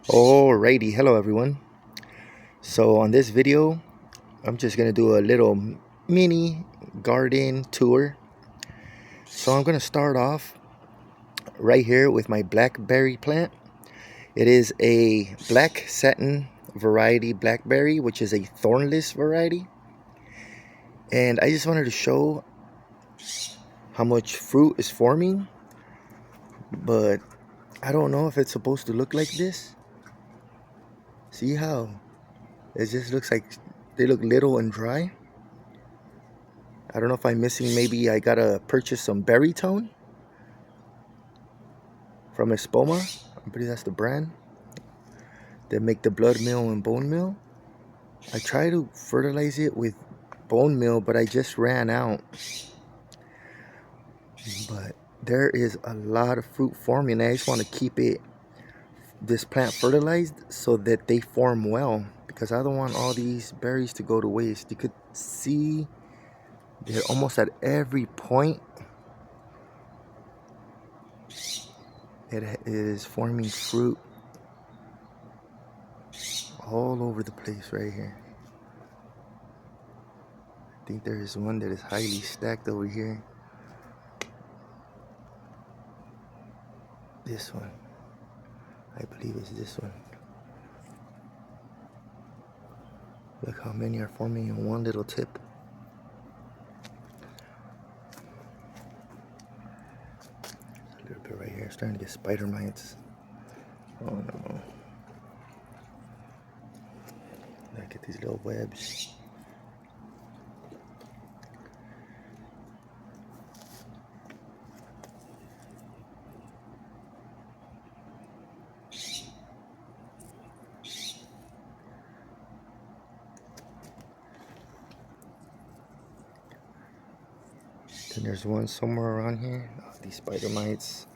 Alrighty, hello everyone. So on this video, I'm just gonna do a little mini garden tour. So I'm gonna start off right here with my blackberry plant. It is a black satin variety blackberry, which is a thornless variety. And I just wanted to show how much fruit is forming, but I don't know if it's supposed to look like this. See how it just looks like they look little and dry. I don't know if I'm missing, maybe I gotta purchase some berry tone from Espoma. I believe that's the brand. They make the blood meal and bone meal. I try to fertilize it with bone meal, but I just ran out. But there is a lot of fruit forming. I just want to keep this plant fertilized so that they form well, because I don't want all these berries to go to waste. You could see they're almost at every point it is forming fruit all over the place right here. I think there is one that is highly stacked over here. This one, I believe it's this one. Look how many are forming in one little tip. A little bit right here. It's starting to get spider mites. Oh no. Look at these little webs. Then there's one somewhere around here. Oh, these spider mites.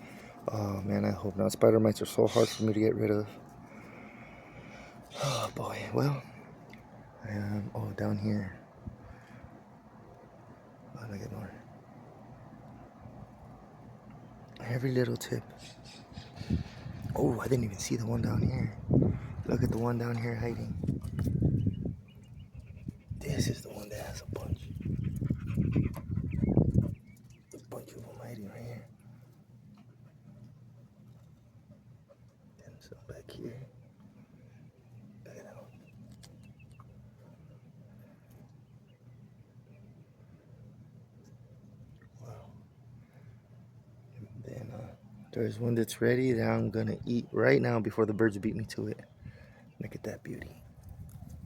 Oh man, I hope not. Spider mites are so hard for me to get rid of. Oh boy. Well, I am. Oh, down here. Oh, look at more. Every little tip. Oh, I didn't even see the one down here. Look at the one down here hiding. This is the one that has a bunch. A bunch of them hiding right here. And some back here. Look at that one. Wow. And then there's one that's ready that I'm gonna eat right now before the birds beat me to it. Look at that beauty.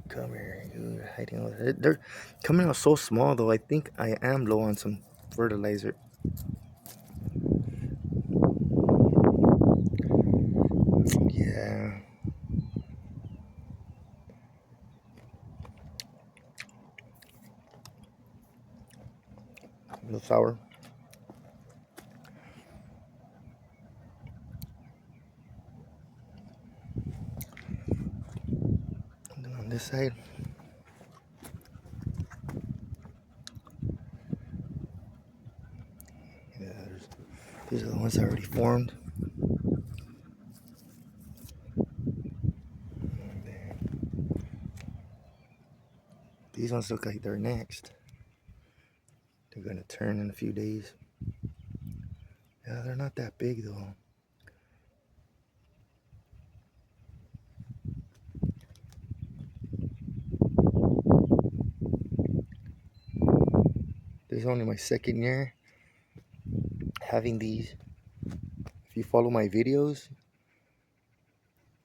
Come here, you're hiding over there. They're coming out so small though. I think I am low on some fertilizer. Yeah. A little sour. And then on this side, yeah, these are the ones that already formed. These ones look like they're next. They're gonna turn in a few days. Yeah, they're not that big though. This is only my second year having these. If you follow my videos,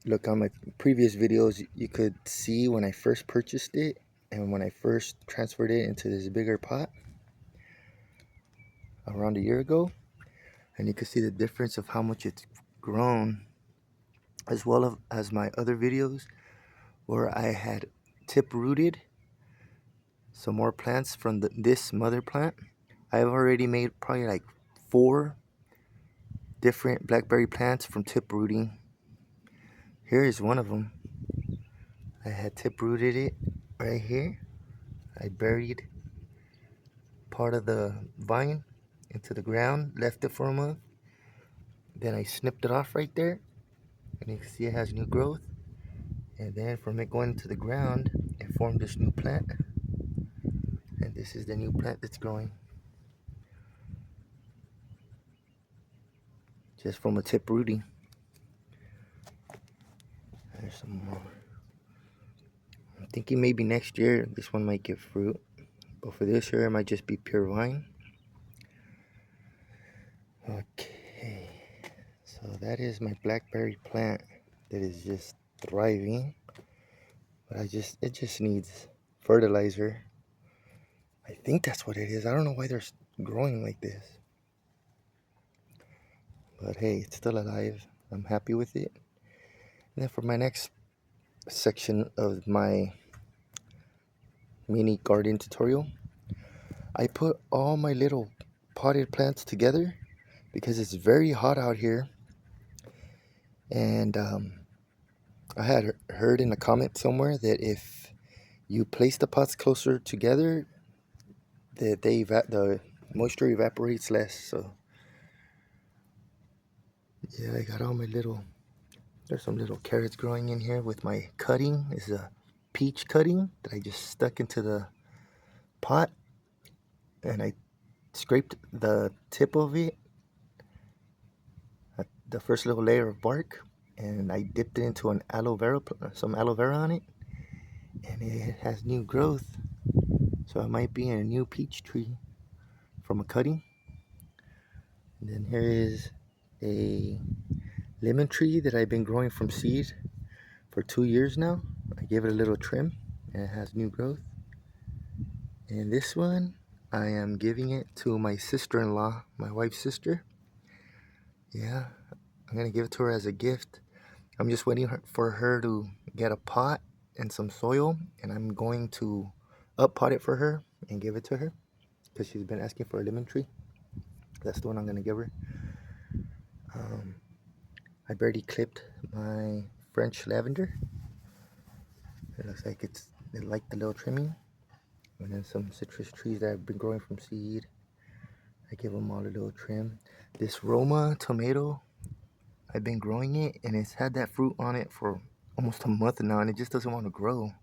look on my previous videos, you could see when I first purchased it and when I first transferred it into this bigger pot around a year ago. And you can see the difference of how much it's grown, as well as my other videos where I had tip rooted some more plants from this mother plant. I've already made probably like 4 different blackberry plants from tip rooting. Here is one of them. I had tip rooted it right here. I buried part of the vine into the ground, left it for a month. Then I snipped it off right there and you can see it has new growth. And then from it going to the ground, it formed this new plant. And this is the new plant that's growing. Just from a tip rooting. There's some more. I'm thinking maybe next year this one might give fruit. But for this year it might just be pure vine. Okay. So that is my blackberry plant that is just thriving. But it just needs fertilizer. I think that's what it is. I don't know why they're growing like this. But hey, it's still alive. I'm happy with it. And then for my next section of my mini garden tutorial, I put all my little potted plants together because it's very hot out here. And I had heard in a comment somewhere that if you place the pots closer together, that the moisture evaporates less. So yeah, I got all my little, there's some little carrots growing in here with my cutting. It's a peach cutting that I just stuck into the pot, and I scraped the tip of it, the first little layer of bark, and I dipped it into some aloe vera on it, and it has new growth. So it might be a new peach tree from a cutting. And then here is a lemon tree that I've been growing from seed for 2 years now. I gave it a little trim and it has new growth. And this one, I am giving it to my sister-in-law, my wife's sister. Yeah, I'm gonna give it to her as a gift. I'm just waiting for her to get a pot and some soil, and I'm going to up pot it for her and give it to her because she's been asking for a lemon tree. That's the one I'm gonna give her. I've already clipped my French lavender. It looks like it liked the little trimming. And then some citrus trees that I've been growing from seed. I give them all a little trim. This Roma tomato, I've been growing it and it's had that fruit on it for almost a month now and it just doesn't want to grow.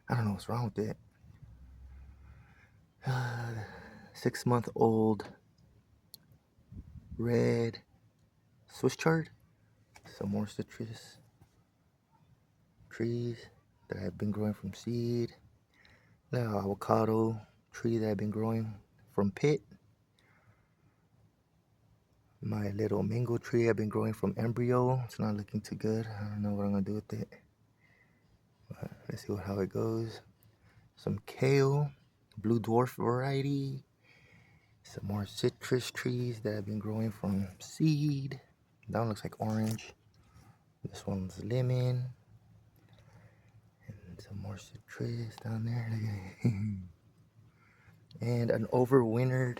I don't know what's wrong with it. 6-month-old red Swiss chard. Some more citrus trees that I've been growing from seed. Little avocado tree that I've been growing from pit. My little mango tree I've been growing from embryo. It's not looking too good. I don't know what I'm gonna do with it. But let's see how it goes. Some kale, blue dwarf variety. Some more citrus trees that I've been growing from seed. That one looks like orange. This one's lemon. And some more citrus down there. And an overwintered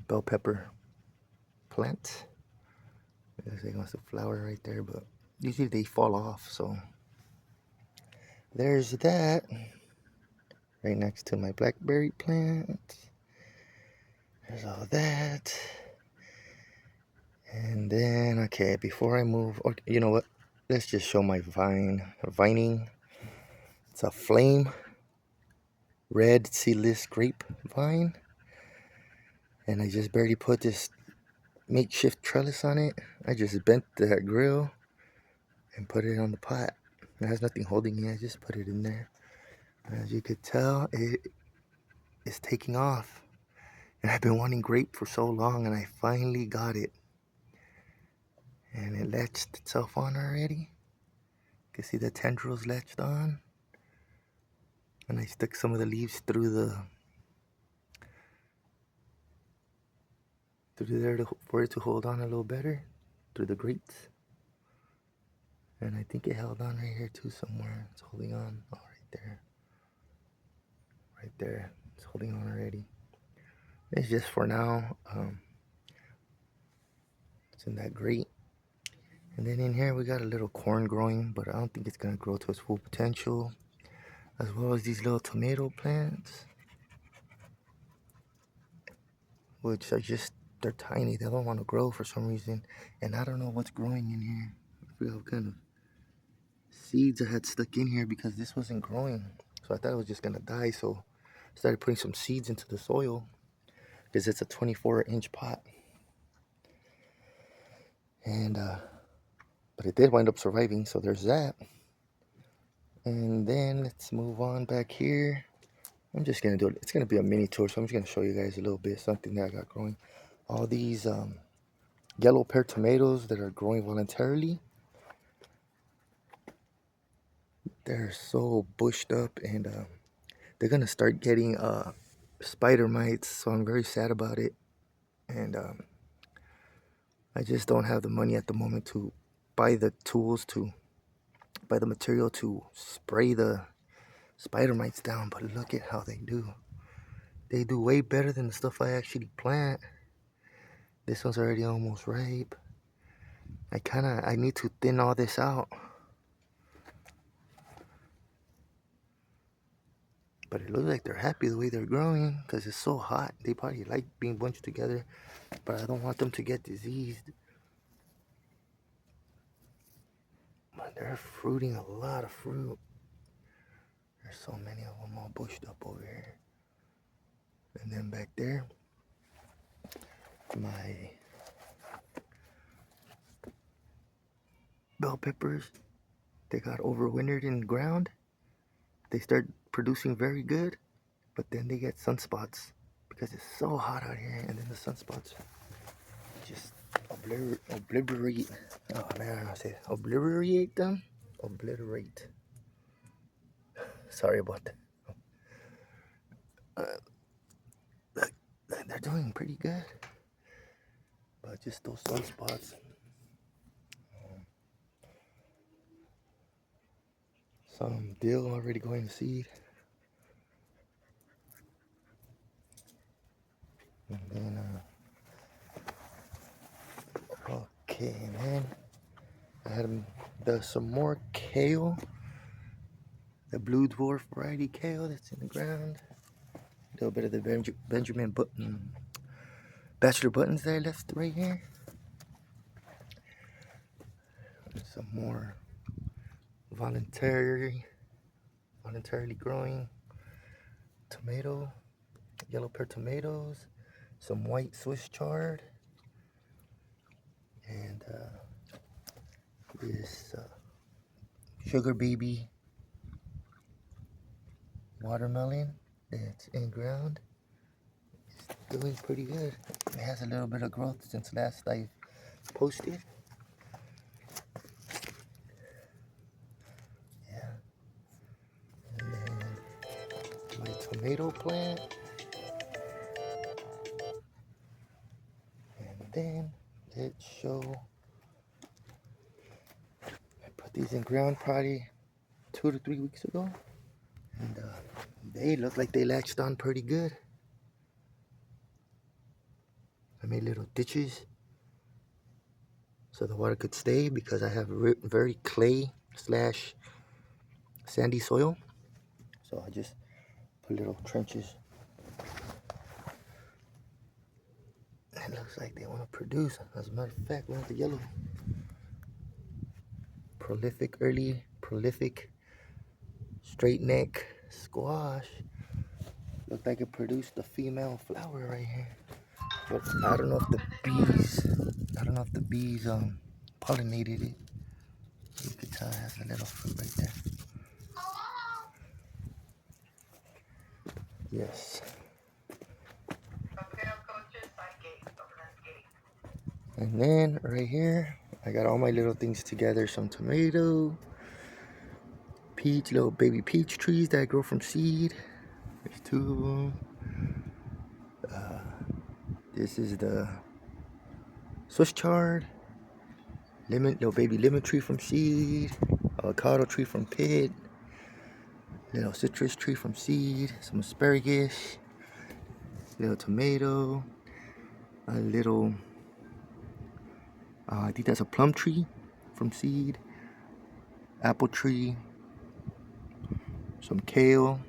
bell pepper plant. It looks like it wants to flower right there, but usually they fall off, so there's that. Right next to my blackberry plant. There's all that. And then, okay, before I move, okay, you know what? Let's just show my vining. It's a flame red seedless grape vine. And I just barely put this makeshift trellis on it. I just bent that grill and put it on the pot. It has nothing holding it. I just put it in there. As you could tell, it is taking off. And I've been wanting grape for so long, and I finally got it. And it latched itself on already. You can see the tendrils latched on. And I stuck some of the leaves through there for it to hold on a little better, through the grates. And I think it held on right here too somewhere. It's holding on. Oh, right there. Right there. It's holding on already. It's just for now. It's in that grate. And then in here we got a little corn growing, but I don't think it's gonna grow to its full potential. As well as these little tomato plants, which are just, they're tiny. They don't want to grow for some reason. And I don't know what's growing in here. kind of seeds I had stuck in here because this wasn't growing. So I thought it was just gonna die. So I started putting some seeds into the soil because it's a 24-inch pot. And but it did wind up surviving, so there's that. And then let's move on back here. I'm just gonna do it. It's gonna be a mini tour, so I'm just gonna show you guys a little bit something that I got growing. All these yellow pear tomatoes that are growing voluntarily. They're so bushed up, and they're gonna start getting spider mites. So I'm very sad about it, and I just don't have the money at the moment to buy the tools to buy the material to spray the spider mites down. But look at how they do. They do way better than the stuff I actually plant. This one's already almost ripe. I need to thin all this out. But it looks like they're happy the way they're growing because it's so hot. They probably like being bunched together, but I don't want them to get diseased. But they're fruiting a lot of fruit. There's so many of them all bushed up over here. And then back there, my bell peppers, they got overwintered in the ground. They start producing very good, but then they get sunspots because it's so hot out here, and then the sunspots just obliterate. Oh man, I don't know how to say it. Obliterate them. Obliterate. Sorry about that. They're doing pretty good, but just those sunspots. Some dill already going to seed. And then, okay, man. I had some more kale. The blue dwarf variety kale that's in the ground. A little bit of the Benjamin Button bachelor buttons that I left right here. And some more voluntarily growing tomato, yellow pear tomatoes, some white Swiss chard, and this sugar baby watermelon that's in ground. It's doing pretty good. It has a little bit of growth since last I posted. Yeah. And then my tomato plant. And then let's show. I put these in ground probably 2 to 3 weeks ago. And they look like they latched on pretty good. I made little ditches so the water could stay because I have very clay / sandy soil. So I just put little trenches. It looks like they want to produce. As a matter of fact, one of the yellow early prolific straight neck squash. Looked like it produced a female flower right here. But I don't know if the bees pollinated it. You can tell it has a little fruit right there. Yes. And then right here, I got all my little things together. Some tomato, peach, little baby peach trees that grow from seed. There's 2 of them. This is the Swiss chard, little baby lemon tree from seed, avocado tree from pit, little citrus tree from seed, some asparagus, little tomato, a little, I think that's a plum tree from seed, apple tree, some kale,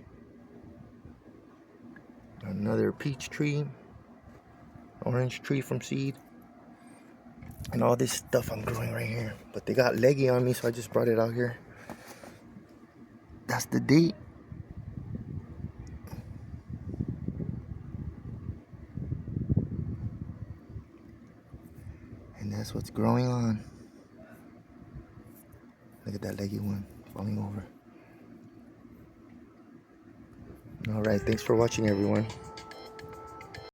another peach tree, orange tree from seed, And all this stuff I'm growing right here. But they got leggy on me, so I just brought it out here. That's the date. And that's what's growing on. Look at that leggy one falling over. Alright, thanks for watching everyone.